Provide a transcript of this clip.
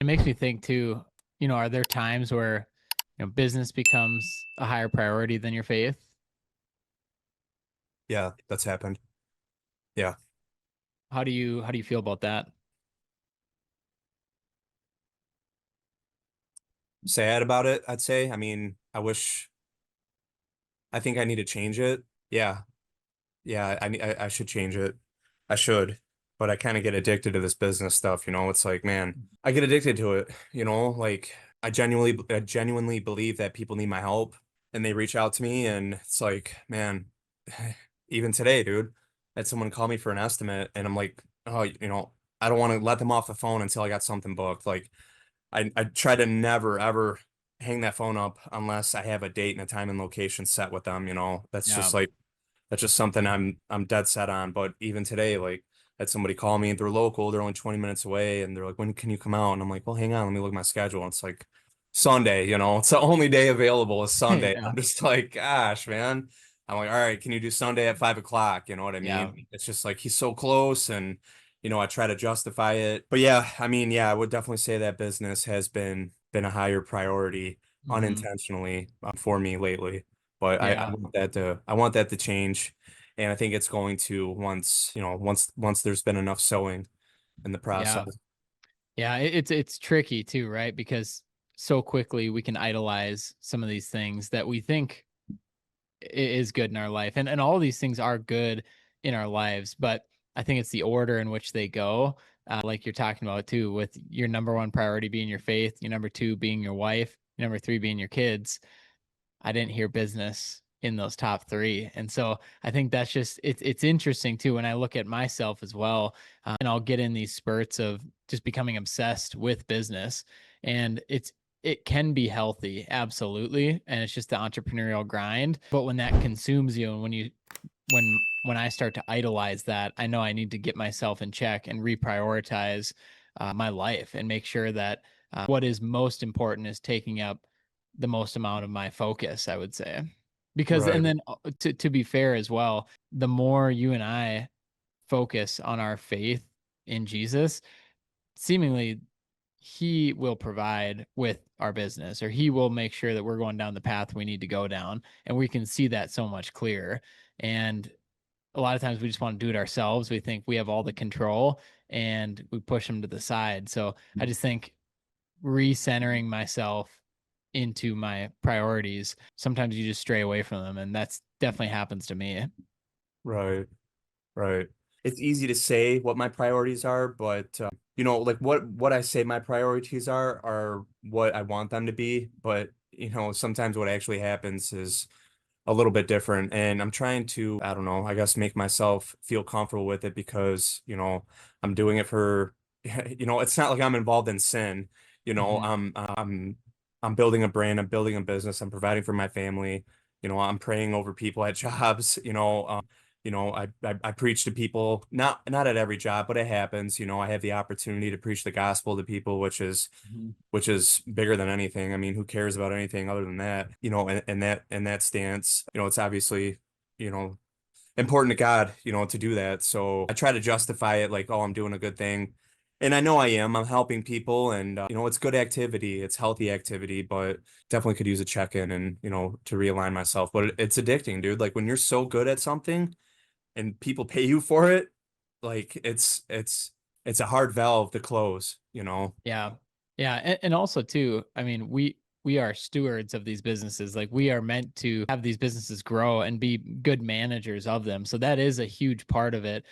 It makes me think too, are there times where, business becomes a higher priority than your faith? Yeah, that's happened. Yeah. How do you feel about that? Sad about it, I'd say. I mean, I think I need to change it. Yeah. Yeah, I should change it. I should. But I kind of get addicted to this business stuff, It's like, man, I get addicted to it, Like I genuinely believe that people need my help and they reach out to me and it's like, man, even today, dude, I had someone call me for an estimate and I'm like, oh, I don't want to let them off the phone until I got something booked. Like I try to never ever hang that phone up unless I have a date and a time and location set with them, Yeah. That's just something I'm dead set on. But even today, like I had somebody call me, they're local, they're only 20 minutes away, and they're like, when can you come out? And I'm like, well, hang on, let me look at my schedule. And it's like Sunday, it's the only day available is Sunday. Yeah. I'm just like, gosh, man. I'm like, all right, can you do Sunday at 5 o'clock? You know what I Yeah. mean? It's just like he's so close and I try to justify it. But yeah, I mean, yeah, I would definitely say that business has been a higher priority Hmm. unintentionally for me lately. But I Yeah. want that to change. And I think it's going to once there's been enough sowing in the Yeah. process. Yeah. It's tricky too, right? Because so quickly we can idolize some of these things that we think is good in our life. And all of these things are good in our lives, but I think it's the order in which they go. Like you're talking about too, with your number one priority being your faith, your number two being your wife, your number three being your kids. I didn't hear business in those top three. And so I think that's just it's interesting too when I look at myself as well. And I'll get in these spurts of just becoming obsessed with business. And it can be healthy, absolutely. And it's just the entrepreneurial grind. But when that consumes you and when I start to idolize that, I know I need to get myself in check and reprioritize my life and make sure that what is most important is taking up the most amount of my focus, I would say. Because, and Right. then to be fair as well, the more you and I focus on our faith in Jesus, seemingly he will provide with our business, or he will make sure that we're going down the path we need to go down. And we can see that so much clearer. And a lot of times we just want to do it ourselves. We think we have all the control and we push them to the side. So I just think recentering myself into my priorities, sometimes you just stray away from them. And that's definitely happens to me. Right. Right. It's easy to say what my priorities are, but like what I say my priorities are what I want them to be. But sometimes what actually happens is a little bit different, and I'm trying to, I don't know, I guess make myself feel comfortable with it because I'm doing it for, it's not like I'm involved in sin. Hmm. I'm building a brand, I'm building a business, I'm providing for my family. I'm praying over people at jobs. I preach to people, not at every job, but it happens. I have the opportunity to preach the gospel to people, Hmm. which is bigger than anything. I mean, who cares about anything other than that? And that stance, it's obviously, you know, important to God, to do that. So I try to justify it like, oh, I'm doing a good thing. And I know I am. I'm helping people and it's good activity. It's healthy activity, but definitely could use a check-in and, to realign myself. But it's addicting, dude. Like when you're so good at something and people pay you for it, like it's a hard valve to close. Yeah. Yeah. And also too, I mean, we are stewards of these businesses. Like we are meant to have these businesses grow and be good managers of them. So that is a huge part of it.